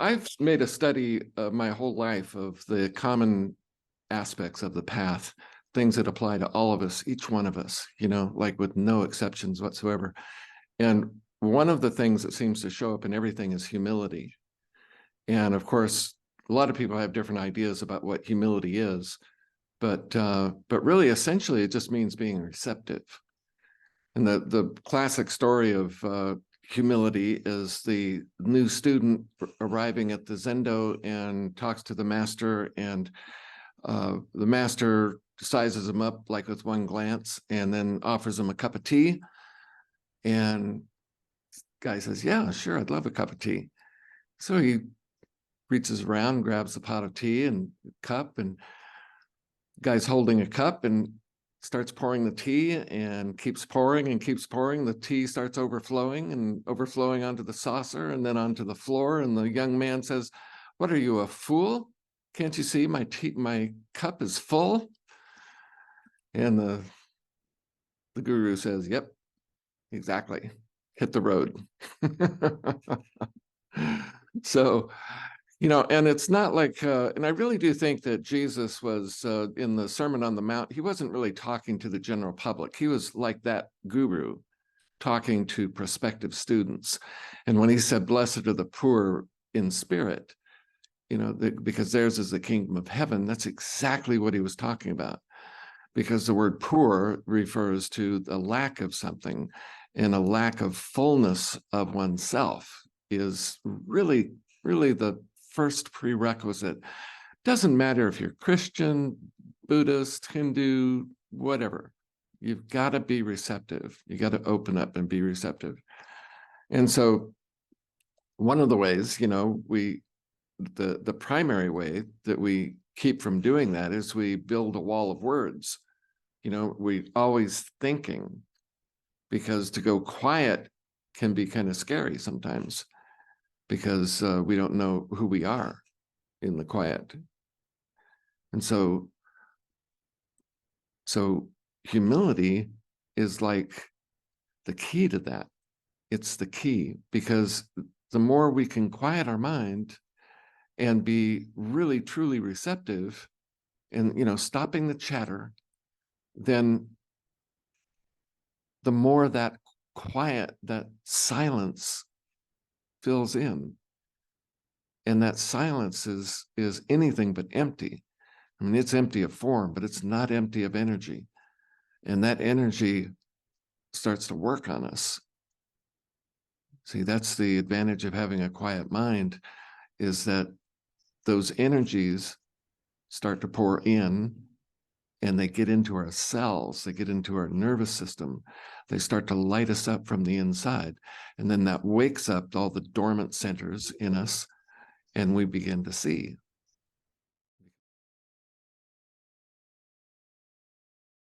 I've made a study my whole life of the common aspects of the path, things that apply to all of us, each one of us, like with no exceptions whatsoever. And one of the things that seems to show up in everything is humility. And of course, a lot of people have different ideas about what humility is, but really, essentially, it just means being receptive. And the classic story of humility is the new student arriving at the Zendo and talks to the master, and the master sizes him up like with one glance and then offers him a cup of tea. And guy says, yeah, sure, I'd love a cup of tea. So he reaches around, grabs the pot of tea and cup, and guy's holding a cup and starts pouring the tea and keeps pouring and keeps pouring. The tea starts overflowing and overflowing onto the saucer and then onto the floor. And the young man says, what are you, a fool? Can't you see my cup is full? And the guru says, yep, exactly. Hit the road. So, and it's not like, and I really do think that Jesus was in the Sermon on the Mount, he wasn't really talking to the general public. He was like that guru talking to prospective students. And when he said, blessed are the poor in spirit, because theirs is the kingdom of heaven, that's exactly what he was talking about. Because the word poor refers to the lack of something, and a lack of fullness of oneself is really, really the first prerequisite. Doesn't matter if you're Christian, Buddhist, Hindu, whatever. You've got to be receptive. You got to open up and be receptive. And so one of the ways, the primary way that we keep from doing that is we build a wall of words. We always thinking, because to go quiet can be kind of scary sometimes, because we don't know who we are in the quiet. And so humility is like the key to that. It's the key, because the more we can quiet our mind and be really, truly receptive and, stopping the chatter, then the more that quiet, that silence fills in. And that silence is anything but empty. I mean, it's empty of form, but it's not empty of energy. And that energy starts to work on us. See, that's the advantage of having a quiet mind, is that those energies start to pour in, and they get into our cells, they get into our nervous system, they start to light us up from the inside. And then that wakes up all the dormant centers in us, and we begin to see.